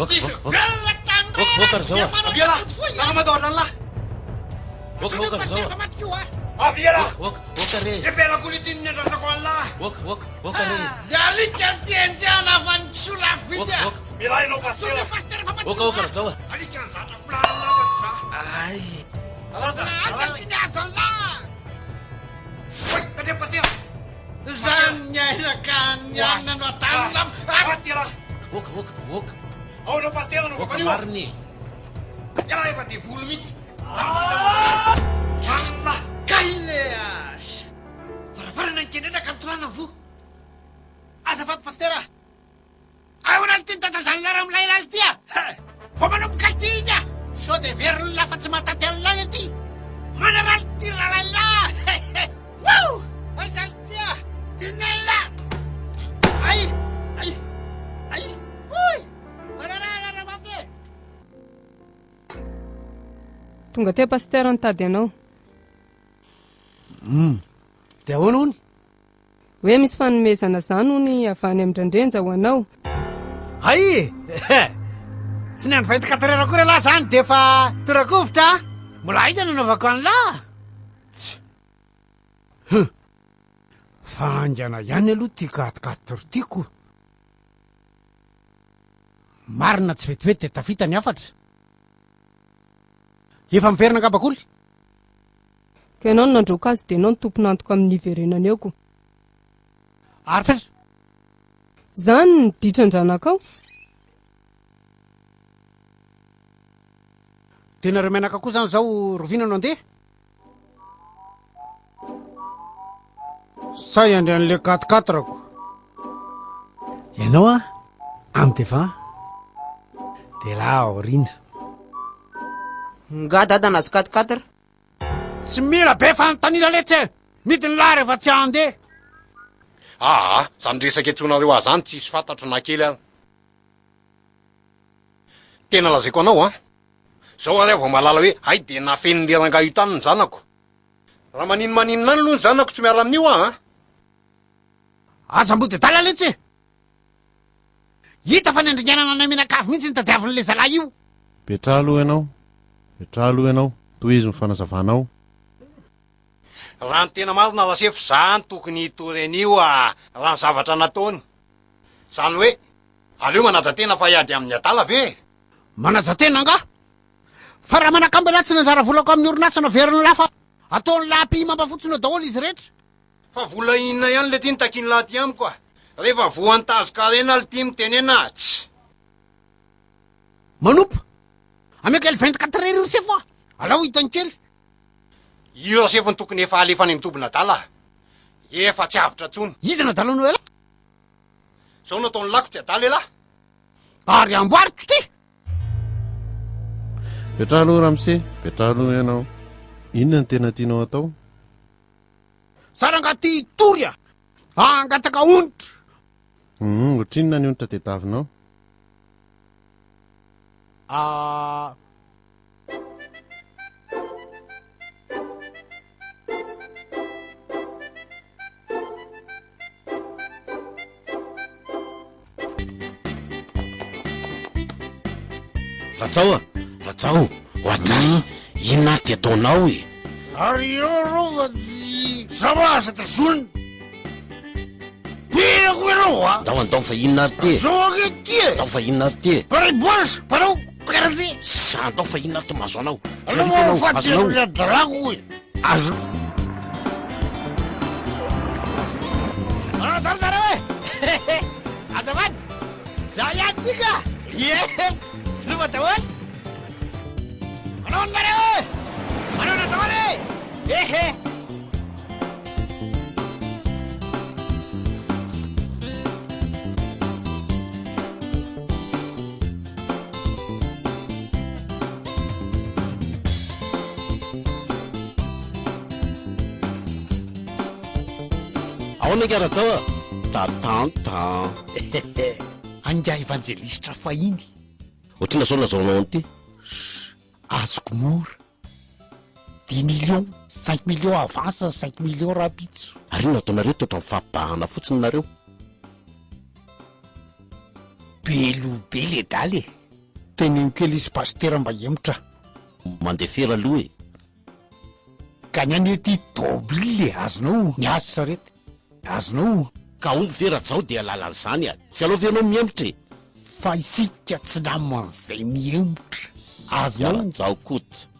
diso. Aviala, nakamadorna la. Aviala. Ipela kulitin niya sa koala. Dalik yan tiyan avan sula vidya. Milay no pastel. Alik yan sa takbulan labat sa. Ay. Asal tinasal la. Wait, tadi pastel. Zanya na kanya na natanggap. Tira. Oh, no pastel no kaniwa. Yala ay pati full meat. Allah. Kaileas. Para nang kinina kantulan na vu. Asafat pastera. Ayaw natin tatasan laram laylal tiya. Fumanong kartinya. So de ver la fatsama tatel lang iti. Manaral tiralala. Wow! Ay saltiya. Inala. Ay. Uy! Manarala ramate. Tonga te pasteur nitady anao. Dia ahoana hony? Hoe misy fanomezana zany hony avy any amin'ndrandrenja ho anao. Ay! Tsy ny an'nyvahita katarera kory lahy zany dia efa torakovitra. Mbola aiza nanaovako an'lahy. Fangana ihany aloha tia katokatory tiako. Marina tsy vetivety dia tafita ny afatra. Efa miverina angabakoly. Ka ianao no nandroaka azy dia ianao no tompona antoka amin'ny iverenany eoko. Ary faiza? Zany ny ditran-dranakao. Tena reo menaka koa zany zao rovina no andeha. Say andry an'le katikatrako. Ianao am'defa dia la aoriana. Nga dada nazy 4-4. Tsy mila be fanontaniana letra. Midiny lahy rehefa tsy andeha. Zany resaka etsonareo azy zany tsisy fantatro na kely any. Tena lazaiko anao zao ary vao malala hoe ay dia nafeninleranga io tany ny zanako. Raha maninona any aloha ny zanako tsy miala amin'io Azam-body tala letsy. Hita fa ny andringanana naminakavy mihitsy ny tadiavin'le zalahy io. Petra aloha ianao, toy izy mifanazavanao. Raha ny tena marina lasefo zany tokony toren'io raha ny zavatra nataony. Zany hoe aleo manaja tena fa hiady amin'ny adala ve? Manaja tena nga. Fa raha manakambela tsy nanjara volako amin'ny orinasa na veriny lafa ataony lapy mampafotsina daholo izy rehetra. Fa vola inona ihany le tiany takiny laty amiko rehefa voantazoka rena le tia mitenena tsy. Manompo. Ameka le 24 heures io sefo alao hitany kely. Io sefo tokony efa alefany mitobina dala. Efa tsy avitra tsony. Iza na dalano ela? Zao nataony lako tsy adala ela. Ary amboariko ty. Petra aloha Ramse, petra aloha ianao. Inona ny tena tianao atao? Sarangaty tory angataka onitra. Ohatrinona ny onitra tetavinao? Rajao, ohatray, inona ty ataonao e? Ary io rova zavatra tazony. Pirako ianao Zao andao fa inona ary ty? Zao akety Andao fa inona ary ty? Paray boasy, parao karabe. Sa andao fa inona ary ty mahazo anao? Anao fahatsiro le dalako hoe. Azo. Daridara hoe. Azafady. Za ihany tika. Lova daholo. Manao nareo hoe. Manao na daholo e. Ahoana ka Rajao? Tatanta. Anga evangelistra fahiny. Ohatrina zao lazaonao an'ity? Azoko mora 10 millions 5 millions avance 5 millions rapitso. Ary ino ataonareo totra mifampibahana fotsiny nareo? Belobe le daly. teneno kely izy pastera mba hemotra mandeha fery aloha e. ka ny any ety tôbily azonao ny azy sarety azonao ka omby fe Rajao dia lalan'izany a, tsy alao venao mihemotra e. fa isika tsy naman'izay mihemotra azonao Rajao koto